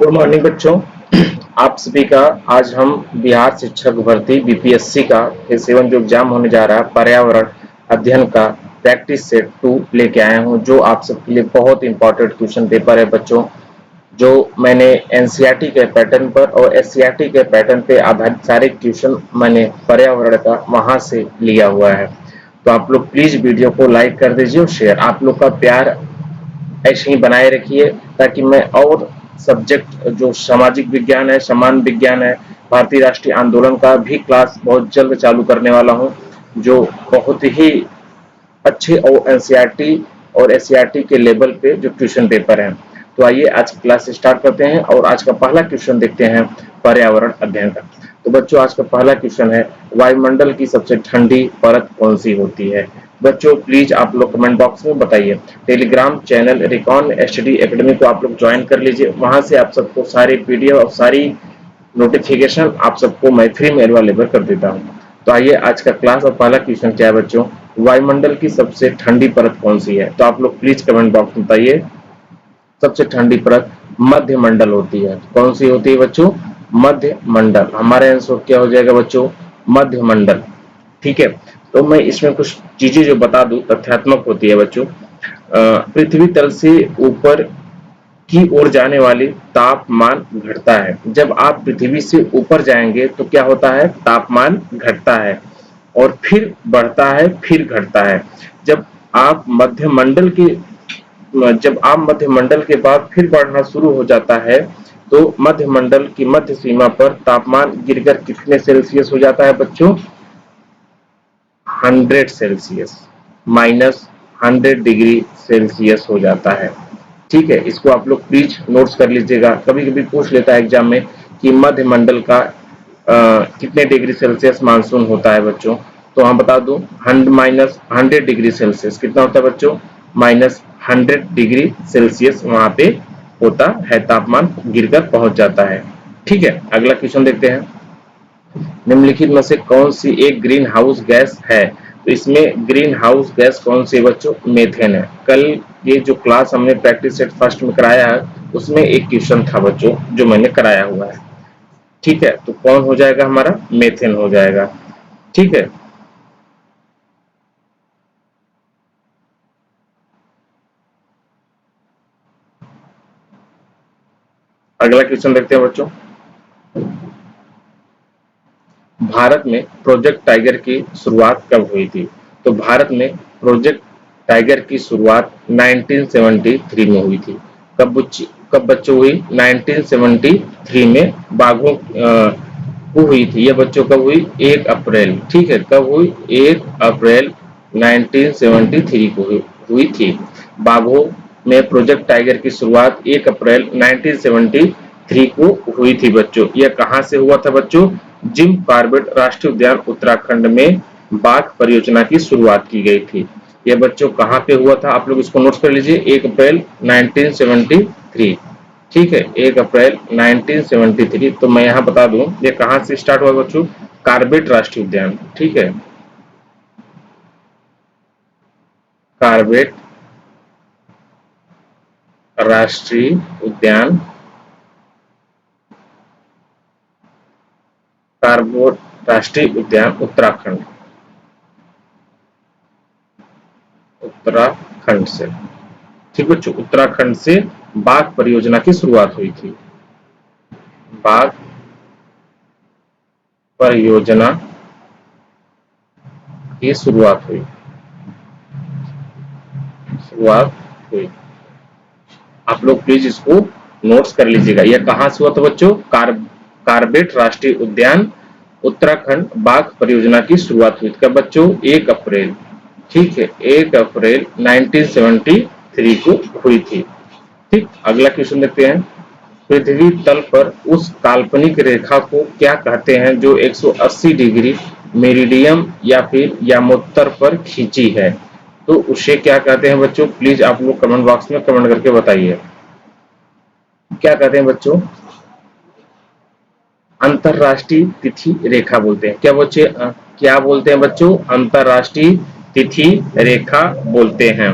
Good morning बच्चों। आप सभी का आज हम बिहार शिक्षक भर्ती बीपीएससी का फिर 7 जो एग्जाम होने जा रहा है पर्यावरण अध्ययन का प्रैक्टिस सेट 2 लेके आया हूं, जो आप सबके लिए बहुत इंपॉर्टेंट क्वेश्चन पेपर है बच्चों। जो मैंने एनसीईआरटी के पैटर्न पर और एससीईआरटी के पैटर्न पे आधारित सारे क्वेश्चन मैंने पर्यावरण का वहां से लिया हुआ है। तो आप लोग प्लीज वीडियो को लाइक कर दीजिए और शेयर। आप लोग का प्यार ऐसे ही बनाए रखिए ताकि मैं और सब्जेक्ट जो सामाजिक विज्ञान है, समान विज्ञान है, भारतीय राष्ट्रीय आंदोलन का भी क्लास बहुत जल्द चालू करने वाला हूं, जो बहुत ही अच्छे और एनसीईआरटी और एससीईआरटी के लेवल पे जो क्वेश्चन पेपर हैं। तो आइए आज की क्लास स्टार्ट करते हैं और आज का पहला क्वेश्चन देखते हैं पर्यावरण अध्ययन का। तो बच्चों आज का पहला क्वेश्चन है, वायुमंडल की सबसे ठंडी परत कौन सी होती है? बच्चों प्लीज आप लोग कमेंट बॉक्स में बताइए। Telegram channel recon study academy को आप लोग ज्वाइन कर लीजिए, वहां से आप सबको सारे पीडीएफ और सारी नोटिफिकेशन आप सबको मैं फ्री में अवेलेबल कर देता हूँ। तो आइए आज का क्लास और पहला क्वेश्चन क्या है बच्चों, वायुमंडल की सबसे ठंडी परत कौन सी है? तो आप लोग प्लीज कमेंट बॉक्स में बताइए। सबसे ठंडी परत मध्य मंडल होती है। कौन सी होती है बच्चों? मध्य मंडल। हमारे आंसर क्या हो जाएगा बच्चों? मध्य मंडल। ठीक है, तो मैं इसमें कुछ चीजें जो बता दूं तथ्यात्मक होती है बच्चों। पृथ्वी तल से ऊपर की ओर जाने वाली तापमान घटता है। जब आप पृथ्वी से ऊपर जाएंगे तो क्या होता है? तापमान घटता है और फिर बढ़ता है, फिर घटता है। जब आप मध्यमंडल की जब आप मध्यमंडल के बाद फिर बढ़ना शुरू हो जाता है तो मध्यमंडल की मध्य सीमा पर तापमान गिरकर कितने सेल्सियस हो जाता है बच्चों? 100 सेल्सियस, -100 डिग्री सेल्सियस हो जाता है। ठीक है, इसको आप लोग प्लीज नोट्स कर लीजिएगा। कभी कभी पूछ लेता है एग्जाम में कि मध्य मंडल का कितने डिग्री सेल्सियस मानसून होता है बच्चों। तो हम बता दूं, -100 डिग्री सेल्सियस कितना होता है बच्चों? -100 डिग्री सेल्सियस वहां पे होता है, तापमान गिरकर पहुंच जाता है। ठीक है, अगला क्वेश्चन देखते हैं। निम्नलिखित में से कौन सी एक ग्रीन हाउस गैस है? तो इसमें ग्रीन हाउस गैस कौन सी है बच्चों? मीथेन है। कल ये जो क्लास हमने प्रैक्टिस सेट फर्स्ट में कराया है उसमें एक क्वेश्चन था बच्चों जो मैंने कराया हुआ है। ठीक है, तो कौन हो जाएगा हमारा? मीथेन हो जाएगा। ठीक है, अगला क्वेश्चन देखते हैं बच्चों। भारत में प्रोजेक्ट टाइगर की शुरुआत कब हुई थी? तो भारत में प्रोजेक्ट टाइगर की शुरुआत 1973 में हुई थी। कब बच्चों हुई? 1973 में बाघों को हुई थी। ये बच्चों कब हुई? 1 अप्रैल। ठीक है, कब हुई? 1 अप्रैल 1973 को हुई थी। बाघों में प्रोजेक्ट टाइगर की शुरुआत 1 अप्रैल 1973 को हुई थी बच्चों। यह कहां से हुआ था बच्चों? जिम कॉर्बेट राष्ट्रीय उद्यान उत्तराखंड में बाघ परियोजना की शुरुआत की गई थी। यह बच्चों कहां पे हुआ था? आप लोग इसको नोट कर लीजिए, 1 अप्रैल 1973। ठीक है, 1 अप्रैल 1973। तो मैं यहां बता दूं ये कहां से स्टार्ट हुआ बच्चों? कॉर्बेट राष्ट्रीय उद्यान। ठीक है, कॉर्बेट राष्ट्रीय उद्यान, कॉर्बेट राष्ट्रीय उद्यान उत्तराखंड, उत्तराखंड से। ठीक बच्चों, उत्तराखंड से बाघ परियोजना की शुरुआत हुई थी। बाघ परियोजना की शुरुआत हुई। आप लोग प्लीज इसको नोट्स कर लीजिएगा। यह कहां से हुआ था बच्चों? कॉर्बेट राष्ट्रीय उद्यान उत्तराखंड बाघ परियोजना की शुरुआत हुई थी। कब बच्चों? 1 अप्रैल। ठीक है, 1 अप्रैल 1973 को हुई थी। ठीक, अगला क्वेश्चन देखते हैं। पृथ्वी तल पर उस काल्पनिक रेखा को क्या कहते हैं जो 180 डिग्री मेरिडियम या फिर यामोत्तर पर खींची है? तो उसे क्या कहते हैं बच्चों? प्लीज आप लोग कमेंट बॉक्स में कमेंट करके बताइए। क्या कहते हैं बच्चों? अंतरराष्ट्रीय तिथि रेखा बोलते हैं। क्या बच्चे क्या बोलते हैं बच्चों? अंतरराष्ट्रीय तिथि रेखा बोलते हैं।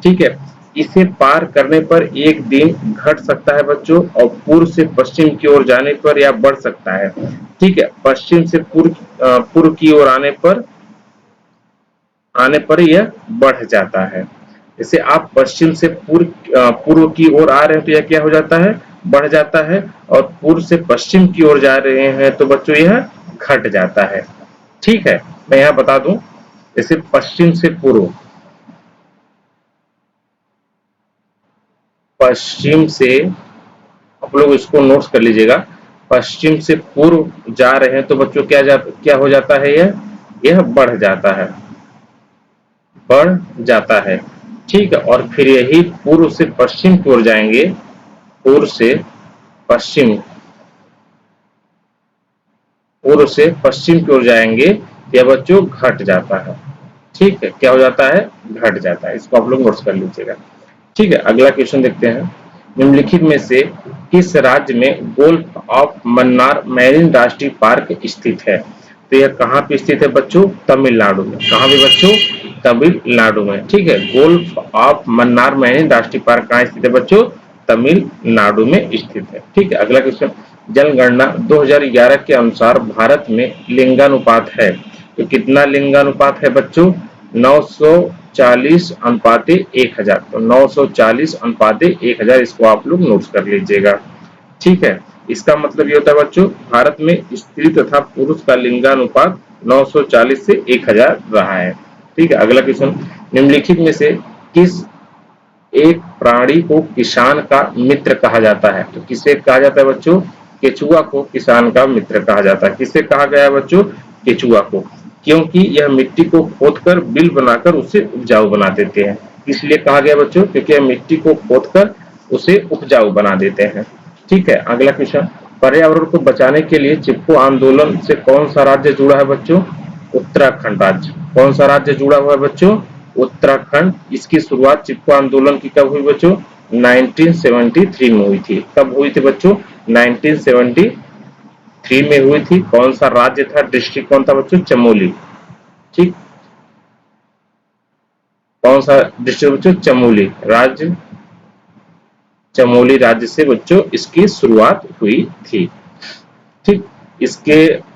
ठीक है, इसे पार करने पर एक दिन घट सकता है बच्चों, और पूर्व से पश्चिम की ओर जाने पर यह बढ़ सकता है। ठीक है, पश्चिम से पूर्व की ओर आने पर यह बढ़ जाता है। जैसे आप पश्चिम से पूर्व की ओर आ रहे हैं तो यह क्या हो जाता है, बढ़ जाता है, और पूर्व से पश्चिम की ओर जा रहे हैं तो बच्चों यह घट जाता है। ठीक है, मैं यहाँ बता दूं, जैसे पश्चिम से आप लोग इसको नोट्स कर लीजिएगा। पश्चिम से पूर्व जा रहे हैं तो बच्चों क्या हो जाता है, यह बढ़ जाता है। ठीक है, और फिर यही पूर्व से पश्चिम की ओर जाएंगे, पूर्व से पश्चिम पूर्व से पश्चिम की ओर जाएंगे, यह बच्चों घट जाता है। ठीक है, क्या हो जाता है, घट जाता है। इसको आप लोग नोट्स कर लीजिएगा। ठीक है, अगला क्वेश्चन देखते हैं। निम्नलिखित में से किस राज्य में गोल्फ ऑफ मन्नार मैरीन राष्ट्रीय पार्क स्थित है? तो यह कहाँ पे स्थित है बच्चों, तमिलनाडु में। कहाँ पे बच्चों, तमिलनाडु में। ठीक है, गोल्फ ऑफ मन्नार मैरीन राष्ट्रीय पार्क कहाँ स्थित है बच्चों, तमिलनाडु में स्थित है। ठीक है, अगला क्वेश्चन। जनगणना 2011 के अनुसार भारत में लिंगानुपात है, तो कितना लिंगानुपात है बच्चों, 940 अनुपाते 1000। तो 940 अनुपाते 1000, इसको आप लोग नोट कर लीजिएगा। ठीक है, इसका मतलब ये होता है बच्चों, भारत में स्त्री तथा पुरुष का लिंगानुपात 940 से 1000 रहा है। ठीक है, अगला क्वेश्चन। निम्नलिखित में से किस एक प्राणी को किसान का मित्र कहा जाता है? तो किसे कहा जाता है बच्चों, केचुआ को किसान का मित्र कहा जाता है। किसे कहा गया है बच्चों, केचुआ को, क्योंकि यह मिट्टी को खोदकर बिल बनाकर उसे उपजाऊ बना देते हैं। इसलिए कहा गया बच्चों, क्योंकि यह मिट्टी को खोदकर उसे उपजाऊ बना देते हैं। ठीक है, अगला क्वेश्चन। पर्यावरण को बचाने के लिए चिपको आंदोलन से कौन सा राज्य जुड़ा है बच्चों, उत्तराखंड राज्य। कौन सा राज्य जुड़ा हुआ है बच्चों, उत्तराखंड। इसकी शुरुआत चिपको आंदोलन की कब हुई बच्चों, 1973 में हुई थी। कब हुई थी बच्चों, 1973 में हुई थी। कौन सा राज्य था, डिस्ट्रिक्ट कौन था बच्चों, चमोली। ठीक, कौन सा डिस्ट्रिक्ट बच्चों, चमोली राज्य, चमोली राज्य से बच्चों इसकी शुरुआत हुई थी। ठीक, इसके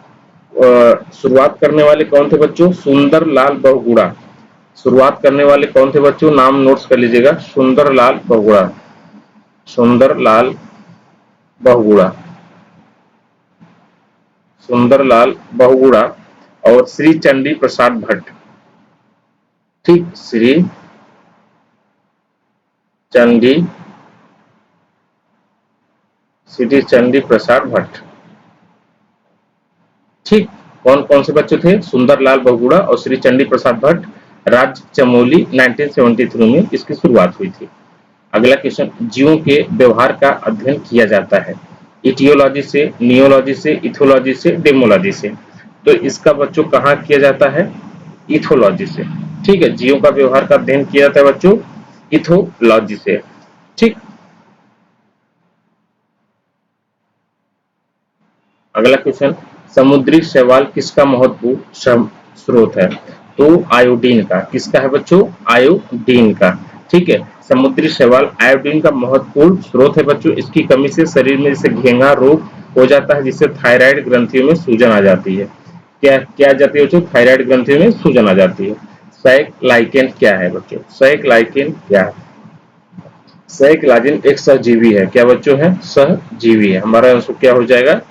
शुरुआत करने वाले कौन थे बच्चों, सुंदर लाल बहुगुणा। शुरुआत करने वाले कौन थे बच्चों, नाम नोट्स कर लीजिएगा, सुंदर लाल बहुगुणा, सुंदर लाल बहुगुणा, सुंदर लाल बहुगुणा और श्री चंडी प्रसाद भट्ट। ठीक, चंडी श्री चंडी प्रसाद भट्ट। ठीक, कौन कौन से बच्चे थे, सुंदर लाल बहुगुणा और श्री चंडी प्रसाद भट्ट। राज्य चमोली, 1973 में इसकी शुरुआत हुई थी। अगला क्वेश्चन। जीवों के व्यवहार का अध्ययन किया जाता है इटियोलॉजी से, नियोलॉजी से, इथोलॉजी से, डेमोलॉजी से। तो इसका बच्चों कहाँ किया जाता है, इथोलॉजी से। ठीक है, जीवों का व्यवहार का अध्ययन किया जाता है बच्चों इथोलॉजी से। ठीक, अगला क्वेश्चन। समुद्री शैवाल किसका महत्वपूर्ण स्रोत है? तो आयोडीन का। किसका है बच्चों, आयोडीन का। ठीक है, समुद्री शैवाल आयोडीन का महत्वपूर्ण स्रोत है बच्चों। इसकी कमी से शरीर में जैसे घेंगा रोग हो जाता है, जिससे थायराइड ग्रंथियों में सूजन आ जाती है। क्या क्या आ जाती है बच्चों, थायराइड ग्रंथियों में सूजन आ जाती है। साइक्लाइकेन क्या है बच्चों, साइक्लाइकेन क्या है, साइक्लाजिन एक सहजीवी है। क्या बच्चों है, सहजीवी है। हमारा आंसर क्या हो जाएगा,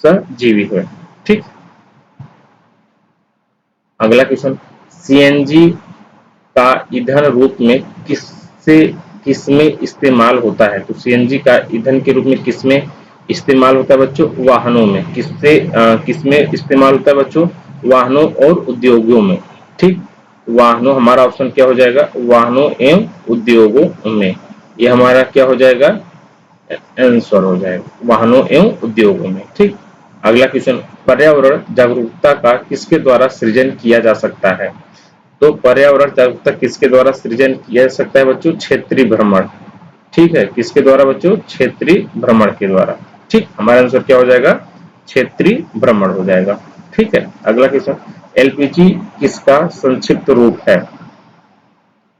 सहजीवी है। ठीक, अगला क्वेश्चन। सीएनजी का ईंधन रूप में किससे किसमें इस्तेमाल होता है? तो सीएनजी का ईंधन के रूप में किसमें इस्तेमाल होता है बच्चों, वाहनों में। किसमें इस्तेमाल होता है बच्चों, वाहनों और उद्योगों में। ठीक, वाहनों, हमारा ऑप्शन क्या हो जाएगा, वाहनों एवं उद्योगों में। ये हमारा क्या हो जाएगा, आंसर हो जाएगा, वाहनों एवं उद्योगों में। ठीक, अगला क्वेश्चन। पर्यावरण जागरूकता का किसके द्वारा सृजन किया जा सकता है? तो पर्यावरण जागरूकता किसके द्वारा सृजन किया जा सकता है बच्चों, क्षेत्रीय भ्रमण। ठीक है, किसके द्वारा बच्चों, क्षेत्रीय भ्रमण के द्वारा। ठीक, हमारा आंसर क्या हो जाएगा, क्षेत्रीय भ्रमण हो जाएगा। ठीक है, अगला क्वेश्चन। एलपीजी किसका संक्षिप्त रूप है?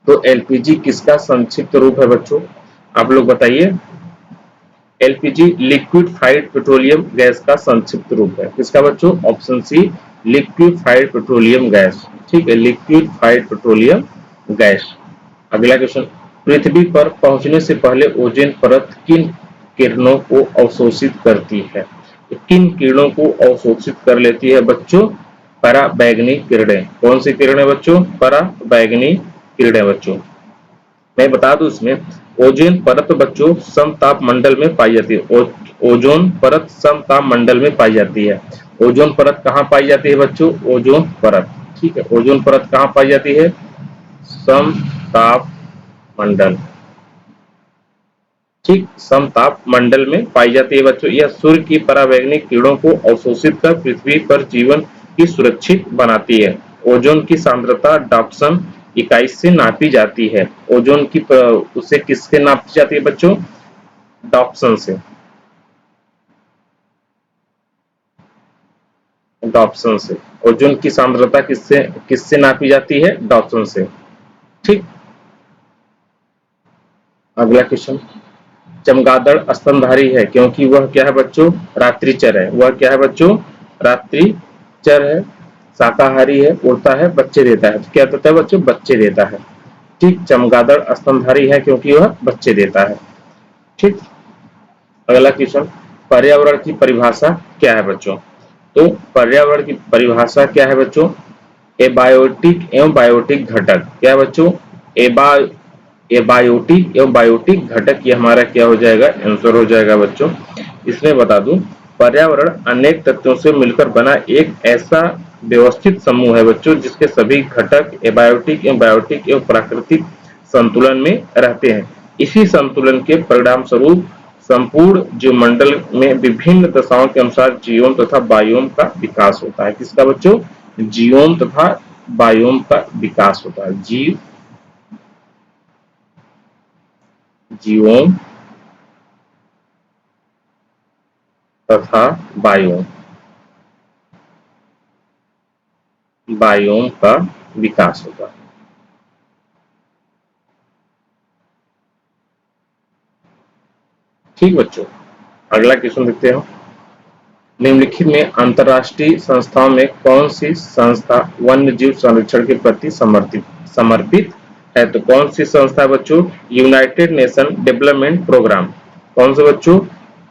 तो एलपीजी किसका संक्षिप्त रूप है बच्चों? आप लोग बताइए। एलपीजी लिक्विफाइड पेट्रोलियम गैस का संक्षिप्त रूप है। किसका बच्चों? Option C, liquefied petroleum gas. ठीक है, लिक्विफाइड पेट्रोलियम गैस। अगला क्वेश्चन, पृथ्वी पर पहुंचने से पहले ओजोन परत किन किरणों को अवशोषित करती है? तो किन किरणों को अवशोषित कर लेती है बच्चों? पराबैंगनी किरणें। कौन सी किरणें बच्चों? पराबैंगनी किरणें बच्चों। मैं बता दूं इसमें, ओजोन परत बच्चों समताप मंडल में पाई जाती है। ओजोन परत समताप मंडल में पाई जाती है। ओजोन परत कहाँ पाई जाती है बच्चों? ओजोन परत, ठीक है, ओजोन परत कहाँ पाई जाती है? समताप मंडल, ठीक, समताप मंडल में पाई जाती है बच्चों। यह सूर्य की परावैंगनिक किरणों को अवशोषित कर पृथ्वी पर जीवन की सुरक्षित बनाती है। ओजोन की सांद्रता डॉप्सन इकाई से नापी जाती है। ओजोन की उसे किससे नापी जाती है बच्चों? डॉप्सन से। डॉप्सन से ओजोन की सांद्रता किससे किससे नापी जाती है? डॉप्सन से। ठीक, अगला क्वेश्चन, चमगादड़ स्तनधारी है क्योंकि वह क्या है बच्चों? रात्रिचर है। वह क्या है बच्चों? रात्रिचर है, शाकाहारी है, उड़ता है, बच्चे देता है। तो क्या देता है बच्चों? बच्चे देता है। ठीक, चमगादड़ स्तनधारी है क्योंकि वह बच्चे देता है। ठीक, अगला क्वेश्चन, पर्यावरण की परिभाषा क्या है बच्चों? तो पर्यावरण की परिभाषा क्या है बच्चों? एबायोटिक एवं बायोटिक घटक। क्या है बच्चों? एबा एबायोटिक एवं बायोटिक घटक, ये हमारा क्या हो जाएगा? आंसर हो जाएगा बच्चों। इसमें बता दूं, पर्यावरण अनेक तत्वों से मिलकर बना एक ऐसा व्यवस्थित समूह है बच्चों जिसके सभी घटक एबायोटिक एवं बायोटिक एवं प्राकृतिक संतुलन में रहते हैं। इसी संतुलन के परिणाम स्वरूप संपूर्ण जीवमंडल में विभिन्न दशाओं के अनुसार जीवोम तथा बायोम का विकास होता है। किसका बच्चों? जीवोम तथा बायोम का विकास होता है। जीवोम तथा बायोम, बायोम का विकास होगा। ठीक बच्चों, अगला क्वेश्चन देखते हैं। निम्नलिखित में अंतरराष्ट्रीय संस्थाओं में कौन सी संस्था वन्य जीव संरक्षण के प्रति समर्पित समर्पित है? तो कौन सी संस्था है बच्चों? United Nation development programme. कौन से बच्चों?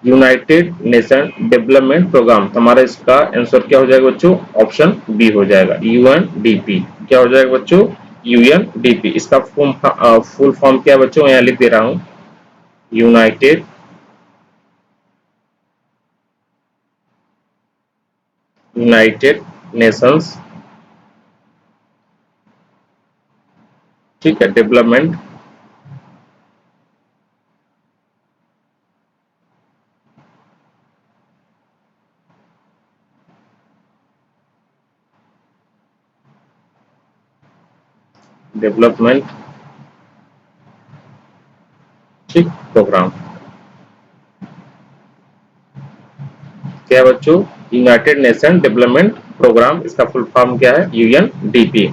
United Nation development programme. हमारा इसका आंसर क्या हो जाएगा बच्चों? ऑप्शन बी हो जाएगा, यूएनडीपी। क्या हो जाएगा बच्चों? यूएनडीपी। इसका फुल फॉर्म क्या है बच्चों? यहाँ लिख दे रहा हूँ, यूनाइटेड यूनाइटेड नेशंस, ठीक है, डेवलपमेंट डेवलपमेंट, ठीक, प्रोग्राम। क्या है बच्चों? United Nation development programme. इसका फुल फॉर्म क्या है? यूएनडीपी।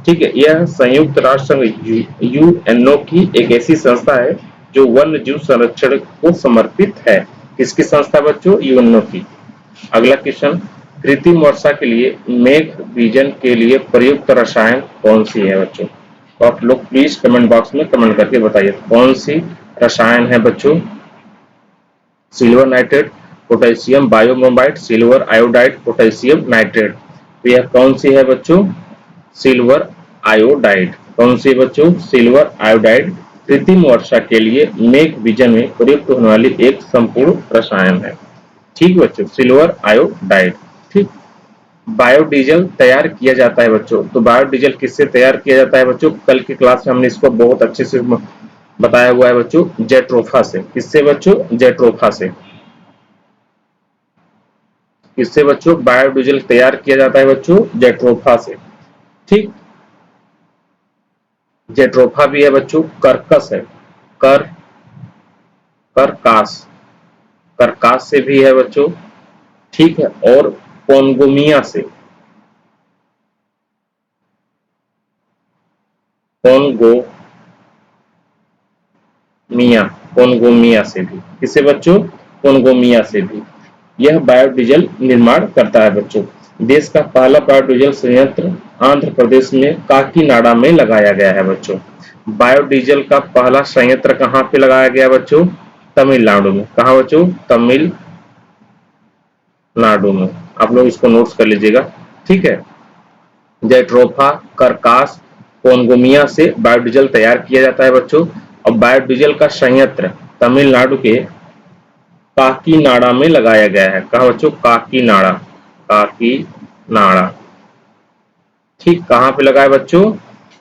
ठीक है, यह संयुक्त राष्ट्र संघ यूएनओ की एक ऐसी संस्था है जो वन्य जीव संरक्षण को समर्पित है। किसकी संस्था बच्चों? यूएनओ की। अगला क्वेश्चन, कृत्रिम वर्षा के लिए मेघ बीजन के लिए प्रयुक्त रसायन कौन सी है बच्चों? तो आप लोग प्लीज कमेंट बॉक्स में कमेंट करके बताइए कौन सी रसायन है बच्चों? Silver nitrate, potassium biobromide, silver iodide, potassium nitrate. तो यह कौन सी है बच्चों? Silver iodide. कौन सी बच्चों? सिल्वर आयोडाइड कृत्रिम वर्षा के लिए मेघ बीजन में प्रयुक्त होने वाली एक संपूर्ण रसायन है। ठीक बच्चों, सिल्वर आयोडाइड। ठीक, बायोडीजल तैयार किया जाता है बच्चों। तो बायोडीजल किससे तैयार किया जाता है बच्चों? कल की क्लास में हमने इसको बहुत अच्छे से बताया हुआ है बच्चों, जेट्रोफा से। किससे बच्चों? जेट्रोफा से। किससे बच्चों बायोडीजल तैयार किया जाता है बच्चों? जेट्रोफा से। ठीक, जेट्रोफा भी है बच्चों, कर्कस है, कर करकास, करकास से भी है बच्चों। ठीक है, और पोन्गोमिया से, पोन्गो कोनगोमिया, कोनगोमिया से भी। किससे बच्चों? कोनगोमिया से भी। यह बायोडीजल निर्माण करता है बच्चों। देश का पहला बायोडीजल संयंत्र आंध्र प्रदेश में काकीनाडा में लगाया गया है बच्चों। बायोडीजल का पहला संयंत्र कहाँ पे लगाया गया बच्चों? तमिलनाडु में। कहाँ बच्चों? तमिलनाडु में। आप लोग इसको नोट्स कर लीजिएगा, ठीक है। जैट्रोफा, करकास, कोनगोमिया से बायोडीजल तैयार किया जाता है बच्चों। और बायोडीजल का संयंत्र तमिलनाडु के काकीनाडा में लगाया गया है। कहाँ बच्चों? काकीनाडा, काकीनाडा। ठीक, कहाँ पे लगा है बच्चों?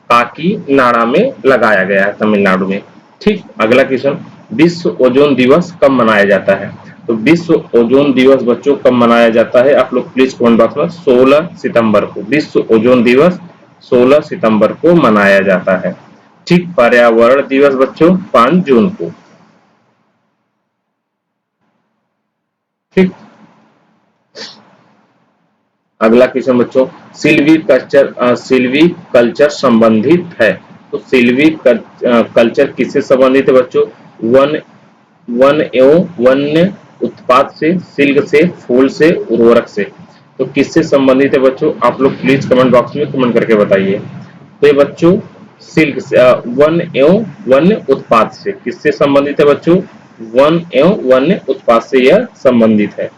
काकीनाडा में लगाया गया है, तमिलनाडु में। ठीक, अगला क्वेश्चन, विश्व ओजोन दिवस कब मनाया जाता है? तो विश्व ओजोन दिवस बच्चों कब मनाया जाता है? आप लोग प्लीज कमेंट बॉक्स में 16 सितंबर को विश्व ओजोन दिवस 16 सितंबर को मनाया जाता है। ठीक, पर्यावरण दिवस बच्चों 5 जून को। ठीक, अगला क्वेश्चन बच्चों, सिल्वी कल्चर संबंधित है। तो सिल्वी कल्चर किससे संबंधित है बच्चों? वन वन एवं वन्य उत्पाद से, सिल्क से, फूल से, उर्वरक से। तो किससे संबंधित है बच्चों? आप लोग प्लीज कमेंट बॉक्स में कमेंट करके बताइए। तो ये बच्चों सिल्क से, वन एवं वन्य उत्पाद से। किससे संबंधित है बच्चों? वन एवं वन्य उत्पाद से यह संबंधित है।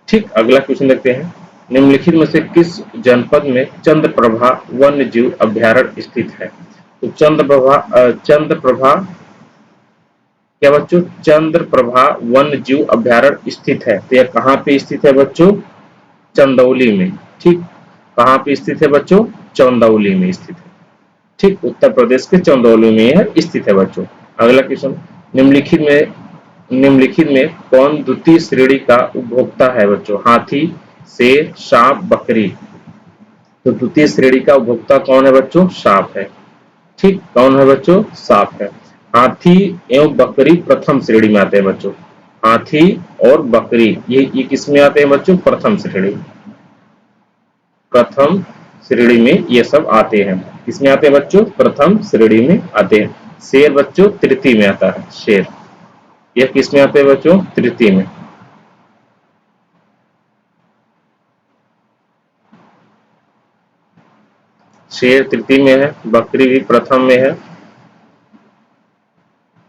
ठीक, अगला क्वेश्चन देखते हैं, निम्नलिखित में से किस जनपद में चंद्रप्रभा वन्य जीव अभ्यारण्य स्थित है? तो चंद्रप्रभा क्या बच्चों? चंद्रप्रभा वन्य जीव अभ्यारण्य स्थित है। तो यह कहाँ पे स्थित है बच्चों? चंदौली में। ठीक, कहाँ पे स्थित है बच्चों? चंदौली में स्थित है। ठीक, उत्तर प्रदेश के चंदौली में यह स्थित है बच्चों। अगला क्वेश्चन, निम्नलिखित में कौन द्वितीय श्रेणी का उपभोक्ता है बच्चों? हाथी, शेर, सांप, बकरी। तो द्वितीय श्रेणी का उपभोक्ता कौन है बच्चों? सांप है। ठीक, कौन है बच्चों? सांप है। हाथी एवं बकरी प्रथम श्रेणी में आते हैं बच्चों। हाथी और बकरी ये किस में आते हैं बच्चों? प्रथम श्रेणी। प्रथम श्रेणी में ये सब आते हैं। किसमें आते हैं बच्चों? प्रथम श्रेणी में आते हैं। शेर बच्चों तृतीय में आता है। शेर यह किस में आते हैं बच्चों? तृतीय में। शेर तृतीय में है, बकरी भी प्रथम में है।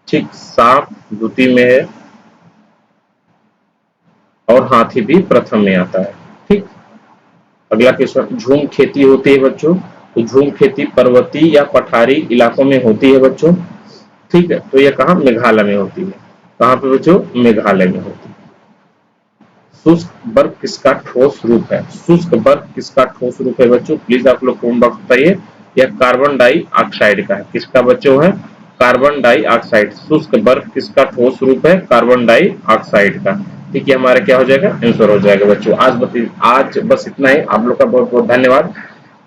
ठीक, सांप द्वितीय में है और हाथी भी प्रथम में आता है। ठीक, अगला क्वेश्चन, झूम खेती होती है बच्चों। तो झूम खेती पर्वतीय या पठारी इलाकों में होती है बच्चों। ठीक है, तो यह कहाँ? मेघालय में होती है। कहाँ पे बच्चों? मेघालय में होती है। शुष्क बर्फ किसका ठोस रूप है? शुष्क बर्फ किसका ठोस रूप है बच्चों? प्लीज आप लोग कमेंट बॉक्स बताइए। यह कार्बन डाइऑक्साइड का है। किसका बच्चों है? Carbon dioxide. शुष्क बर्फ किसका ठोस रूप है? कार्बन डाइऑक्साइड का। ठीक है, हमारा क्या हो जाएगा? आंसर हो जाएगा बच्चों। आज बस इतना ही। आप लोग का बहुत बहुत धन्यवाद।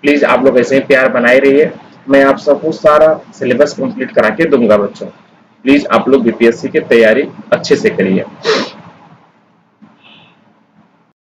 प्लीज आप लोग ऐसे ही प्यार बनाए रहिए। मैं आप सबको सारा सिलेबस कंप्लीट करा के दूंगा बच्चों। प्लीज आप लोग बीपीएससी की तैयारी अच्छे से करिए।